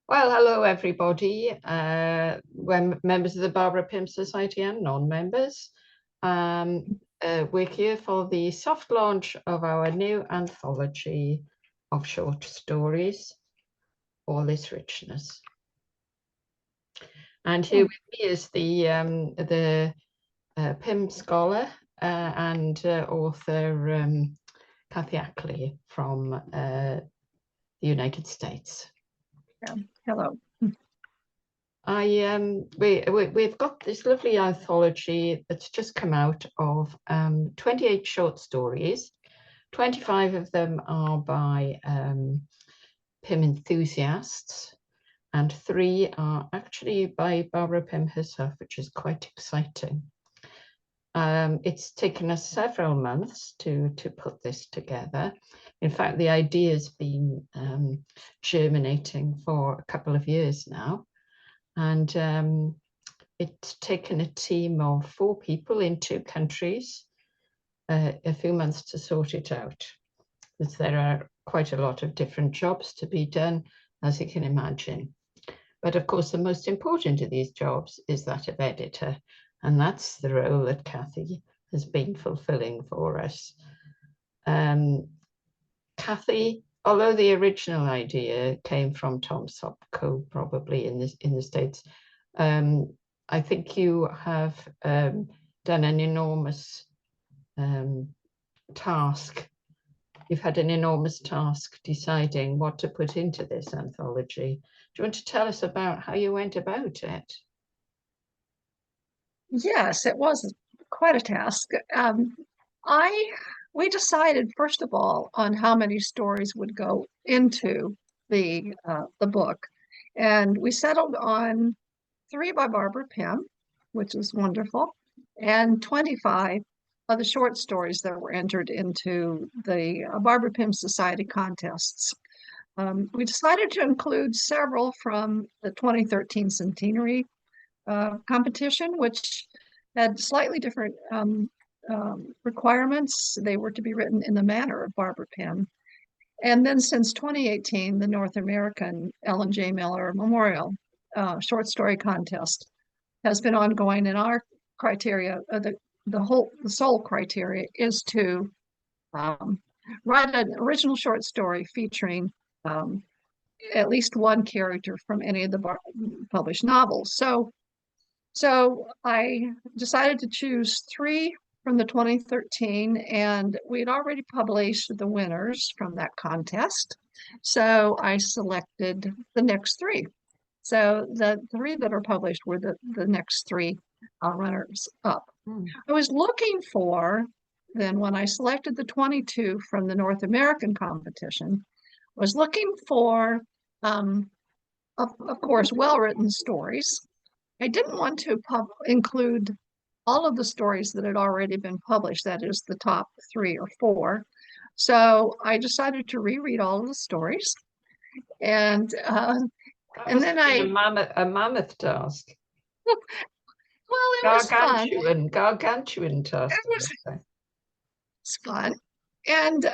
Well, hello everybody. We're members of the Barbara Pym Society and non-members. We're here for the soft launch of our new anthology of short stories, All This Richness. And here with me is the Pym scholar and author Kathy Ackley from the United States. Yeah. Hello. We've got this lovely anthology that's just come out of 28 short stories. 25 of them are by Pym enthusiasts, and 3 are actually by Barbara Pym herself, which is quite exciting. It's taken us several months to put this together. In fact, the idea's been germinating for a couple of years now. And it's taken a team of 4 people in 2 countries a few months to sort it out, because there are quite a lot of different jobs to be done, as you can imagine. But of course, the most important of these jobs is that of editor, and that's the role that Kathy has been fulfilling for us. Kathy, although the original idea came from Tom Sopko, probably in the States, I think you have done an enormous task. You've had an enormous task deciding what to put into this anthology. Do you want to tell us about how you went about it? Yes, it was quite a task. We decided, first of all, on how many stories would go into the book, and we settled on 3 by Barbara Pym, which is wonderful, and 25 of the short stories that were entered into the Barbara Pym Society contests. We decided to include several from the 2013 centenary competition, which had slightly different requirements. They were to be written in the manner of Barbara Pym. And then since 2018, the North American Ellen J. Miller Memorial Short Story Contest has been ongoing, and our criteria, the sole criteria is to write an original short story featuring at least one character from any of the published novels. So I decided to choose 3 from the 2013, and we had already published the winners from that contest. So I selected the next 3. So the 3 that are published were the next 3 runners up. I was looking for, then when I selected the 22 from the North American competition, was looking for, of course, well-written stories. I didn't want to include all of the stories that had already been published, that is the top 3 or 4. So I decided to reread all of the stories. And then a mammoth task. Well, it was fun. Gargantuan task. It's fun. And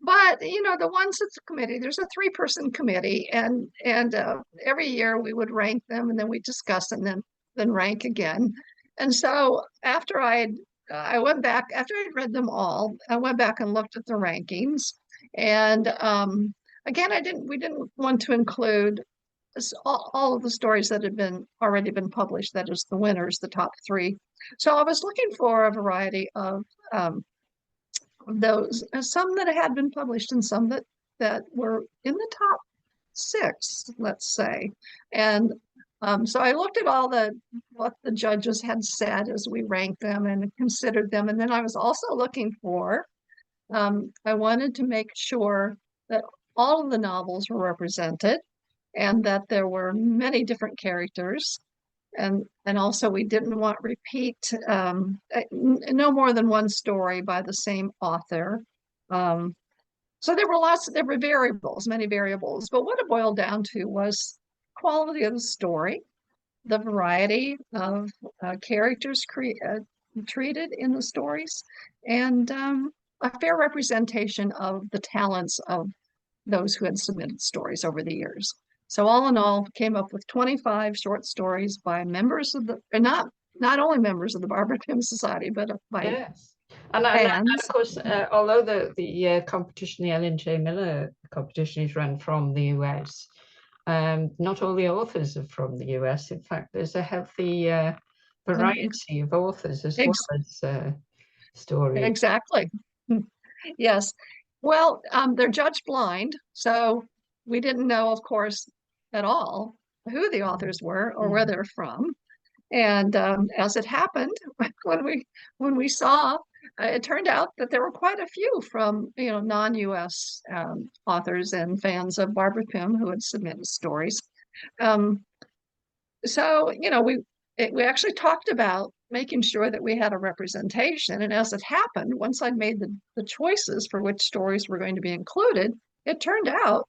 but the ones at the committee, there's a 3-person committee, and every year we would rank them, and then we discuss and then rank again. And so after I went back, after I'd read them all, I went back and looked at the rankings. And again, we didn't want to include all of the stories that had already been published, that is the winners, the top 3. So I was looking for a variety of those, some that had been published and some that were in the top 6, let's say. And so I looked at what the judges had said as we ranked them and considered them. And then I was also looking for, I wanted to make sure that all of the novels were represented and that there were many different characters. And also we didn't want repeat, no more than one story by the same author. So there were variables, many variables, but what it boiled down to was quality of the story, the variety of characters treated in the stories, and a fair representation of the talents of those who had submitted stories over the years. So all in all, came up with 25 short stories by members of the, and not only members of the Barbara Pym Society, but by Yes. And fans. of course, although the competition, the Ellen J. Miller competition, is run from the US, not all the authors are from the US. In fact, there's a healthy variety of authors as well as stories. Exactly. Yes. Well, they're judged blind, so we didn't know, of course, at all who the authors were or where they're from. And as it happened, when we saw, it turned out that there were quite a few from non-U.S. Authors and fans of Barbara Pym who had submitted stories. So we actually talked about making sure that we had a representation. And as it happened, once I'd made the choices for which stories were going to be included, it turned out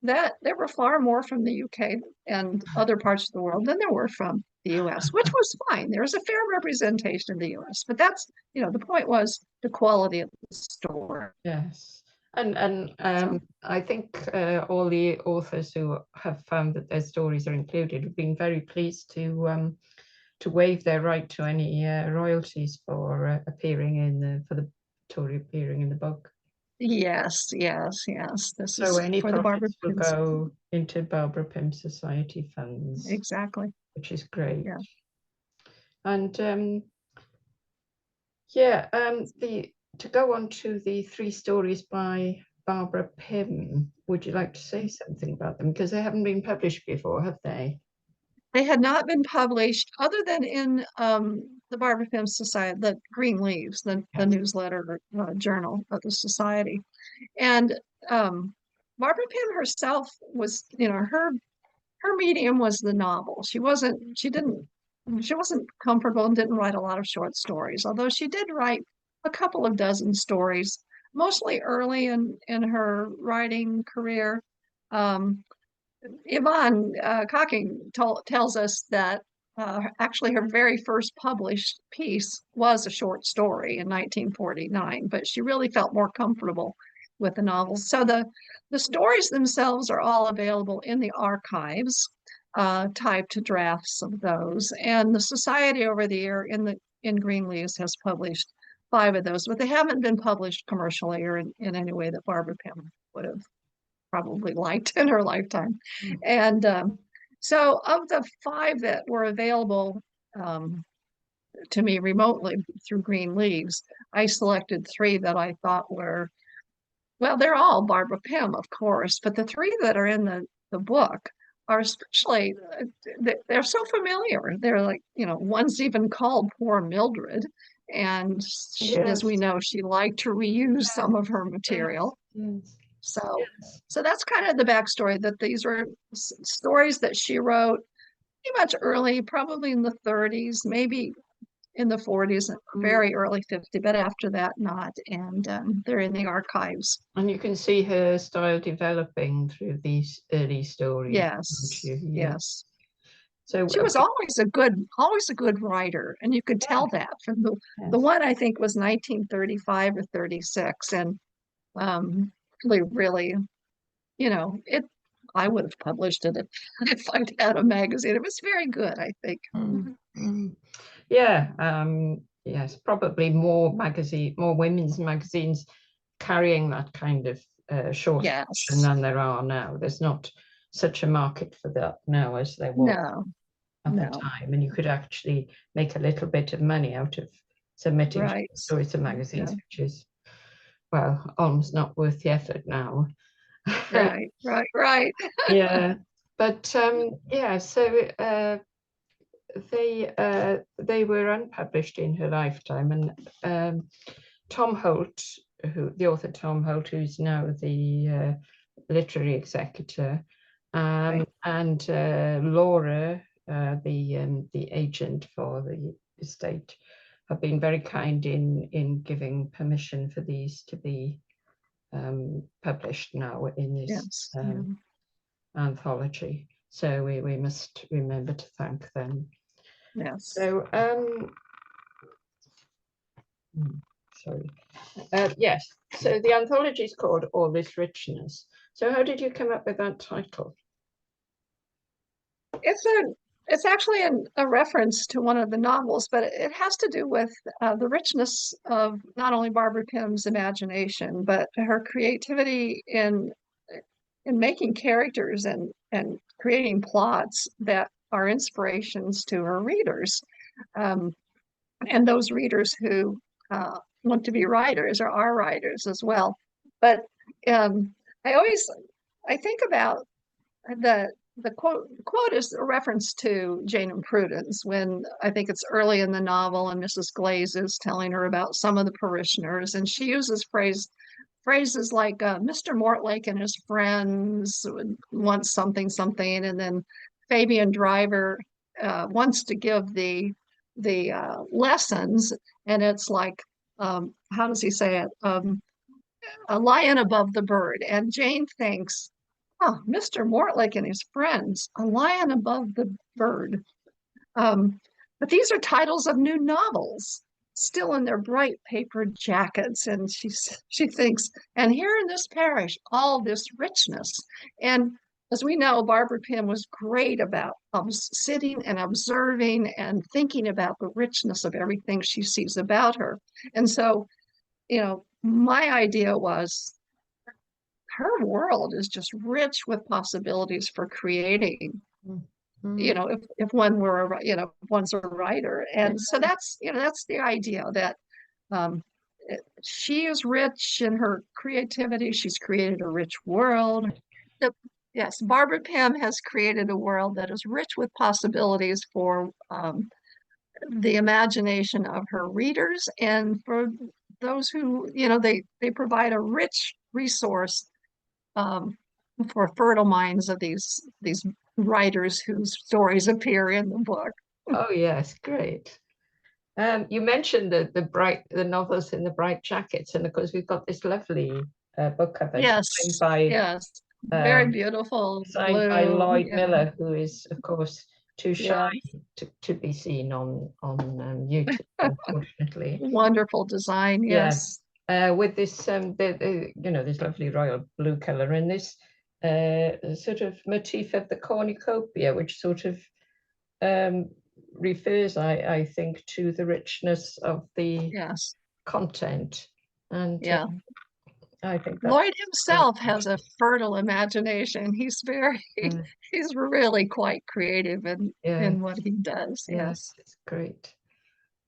that there were far more from the UK and other parts of the world than there were from the US, which was fine. There was a fair representation in the US, but that's, the point was the quality of the story. Yes. And I think all the authors who have found that their stories are included have been very pleased to waive their right to any royalties for appearing for the story appearing in the book. Yes, yes, yes. This So is any for the Barbara profits will Pym. go into Barbara Pym Society funds. Exactly. Which is great. Yeah. And to go on to the 3 stories by Barbara Pym, would you like to say something about them? Because they haven't been published before, have they? They had not been published other than in the Barbara Pym Society, the Green Leaves, the newsletter journal of the Society. And Barbara Pym herself was, her medium was the novel. She wasn't comfortable and didn't write a lot of short stories, although she did write a couple of dozen stories, mostly early in her writing career. Yvonne Cocking tells us that actually her very first published piece was a short story in 1949, but she really felt more comfortable with the novels. So the stories themselves are all available in the archives, typed drafts of those. And the Society over the year in Green Leaves has published 5 of those, but they haven't been published commercially or in any way that Barbara Pym would have probably liked in her lifetime. And so of the 5 that were available to me remotely through Green Leaves, I selected 3 that I thought were, well, they're all Barbara Pym, of course, but the 3 that are in the book are especially, they're so familiar. They're like, one's even called Poor Mildred. And as we know, she liked to reuse some of her material. Yes. So that's kind of the backstory, that these were stories that she wrote pretty much early, probably in the 30s, maybe in the 40s, very early 50s, but after that, not. And they're in the archives. And you can see her style developing through these early stories. Yes, yes. So she was always a good writer, and you could tell that from the one I think was 1935 or 36, and really, I would have published it if I'd had a magazine. It was very good, I think. Yeah, yes, probably more women's magazines carrying that kind of short fiction than there are now. There's not such a market for that now as there was at the time, and you could actually make a little bit of money out of submitting stories to magazines, which is, well, almost not worth the effort now. Right. Yeah, but so they were unpublished in her lifetime, and Tom Holt, the author Tom Holt, who's now the literary executor, and Laura, the agent for the estate, have been very kind in giving permission for these to be published now in this anthology. So we must remember to thank them. Yes. So yes. So the anthology is called This Richness. So how did you come up with that title? It's actually a reference to one of the novels, but it has to do with the richness of not only Barbara Pym's imagination, but her creativity in making characters and creating plots that are inspirations to her readers. Um, and those readers who want to be writers or are writers as well. But um, I always I think about the quote is a reference to Jane and Prudence when I think it's early in the novel and Mrs. Glaze is telling her about some of the parishioners, and she uses phrases like Mr. Mortlake and his friends want something something, and then Fabian Driver wants to give the lessons, and it's like how does he say it? A lion above the bird, and Jane thinks, oh, Mr. Mortlake and his friends, a lion above the bird. But these are titles of new novels, still in their bright paper jackets. And she thinks, and here in this parish, all this richness. And as we know, Barbara Pym was great about sitting and observing and thinking about the richness of everything she sees about her. And so, my idea was her world is just rich with possibilities for creating, if one were one's a writer. And so that's the idea that um, she is rich in her creativity. She's created a rich world. Yes, Barbara Pym has created a world that is rich with possibilities for the imagination of her readers and for those who, they provide a rich resource for fertile minds of these writers whose stories appear in the book. Oh yes, great. You mentioned the novels in the bright jackets, and of course we've got this lovely book cover Yes, signed by very beautiful signed by blue. Lloyd Miller, who is of course too shy to be seen on YouTube, unfortunately. Wonderful design, yes. With this this lovely royal blue color and this sort of motif of the cornucopia, which sort of refers, I think, to the richness of the content. And I think that's Lloyd himself has a fertile imagination. He's really quite creative in what he does. Yes, it's great.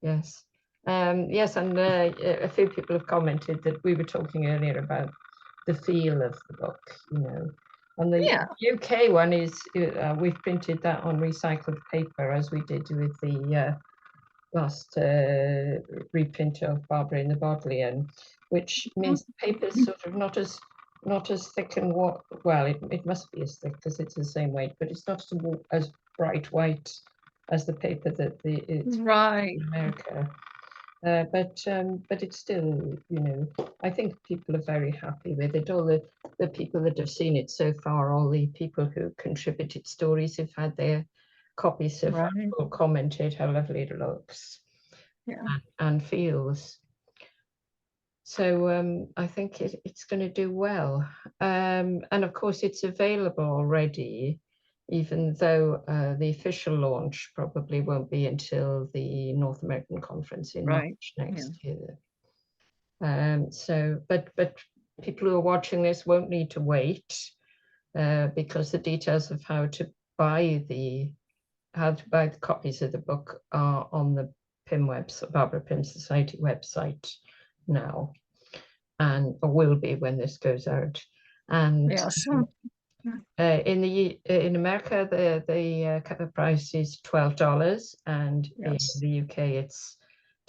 Yes. Yes, and a few people have commented that we were talking earlier about the feel of the book, And the UK one is, we've printed that on recycled paper, as we did with the last reprint of Barbara in the Bodleian, which means the paper is sort of not as thick and well, it must be as thick because it's the same weight, but it's not as bright white as the paper that it's in America. But it's still, I think people are very happy with it. All the people that have seen it so far, all the people who contributed stories have had their copies of all commented how lovely it looks and feels. So I think it's going to do well. And of course, it's available already, even though the official launch probably won't be until the North American conference in March next year. But people who are watching this won't need to wait because the details of how to buy the copies of the book are on the Pym website, Barbara Pym Society website now, and or will be when this goes out. And in America, the cover price is $12, and in the UK it's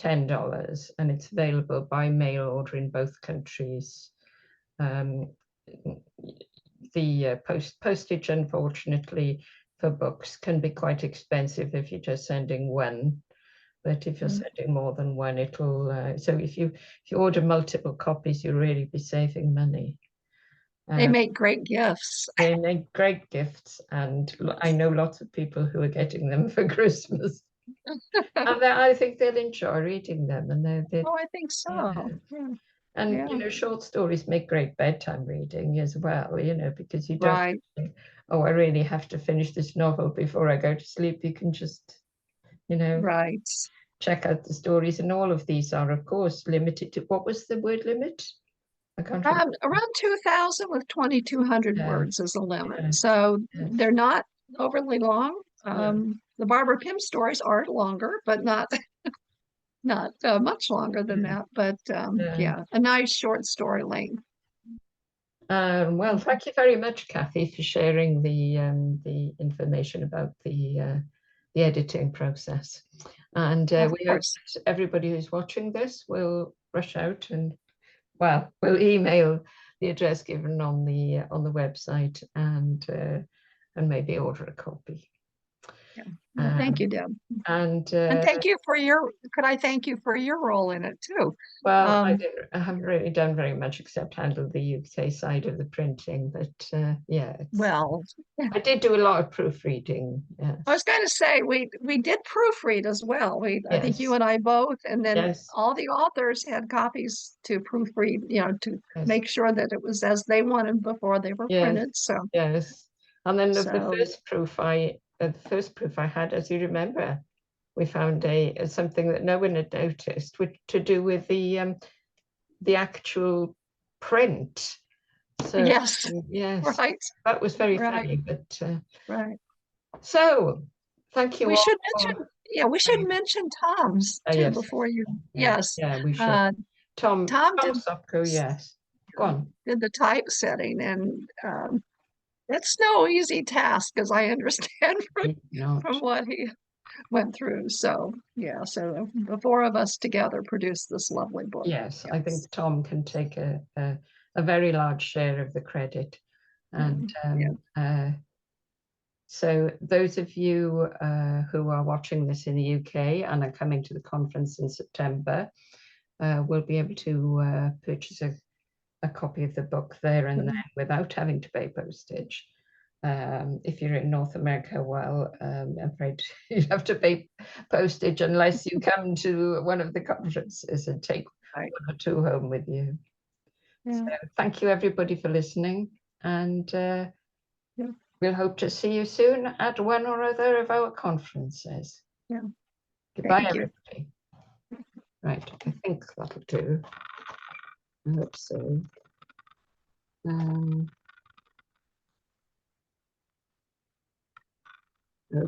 $10, and it's available by mail order in both countries. The postage, unfortunately, for books can be quite expensive if you're just sending one. But if you're sending more than one, it'll. So if you order multiple copies, you'll really be saving money. They make great gifts. They make great gifts, and I know lots of people who are getting them for Christmas. And I think they'll enjoy reading them. And I think so. Yeah. And short stories make great bedtime reading as well. Because you don't oh, I really have to finish this novel before I go to sleep, you can just, you know, Right. check out the stories. And all of these are, of course, limited to, what was the word limit? I can't remember. Around 2,000 with 2,200 Yeah, words is the limit. yeah, So yes, they're not overly long. no, The Barbara Pym stories are longer, but not much longer than yeah, that. But yeah. yeah, a nice short story length. Well, thank you very much, Kathy, for sharing the information about the editing process. And Of we hope course. that everybody who's watching this will rush out and, well, will email the address given on the website and maybe order a copy. Yeah. Well, thank you, Deb. And And thank you for could I thank you for your role in it too? well, I haven't really done very much except handle the UK side of the printing, but yeah, Well, I did do a lot of proofreading. Yes, I was going to say we did proofread as well. I think you yes, and I both, and then yes, all the authors had copies to proofread, to yes, make sure that it was as they wanted before they were yes, printed. So yes. And then of the so first proof I had, as you remember, we found something that no one had noticed, which to do with the actual print. So yes, yes, right, that was very right, funny. But right. so thank you We all should for. mention, yeah, we should mention Tom's too Yes, before you. yeah, Yes, yeah, we should. uh, Tom Tom Sopko, yes. Go on. did the typesetting, and it's no easy task, as I understand from Not. what he went through. So yeah, so the four of us together produced this lovely book. Yes, I Yes. think Tom can take a very large share of the credit. And Yeah. so those of you who are watching this in the UK and are coming to the conference in September will be able to purchase a copy of the book there and then without having to pay postage. If you're in North America, well, I'm afraid you have to pay postage unless you come to one of the conferences and take Right. one or two home with you. Yeah. So thank you everybody for listening, and Yeah. we'll hope to see you soon at one or other of our conferences. Yeah. Goodbye, Thank you. everybody. Right, I think that'll do. I hope so.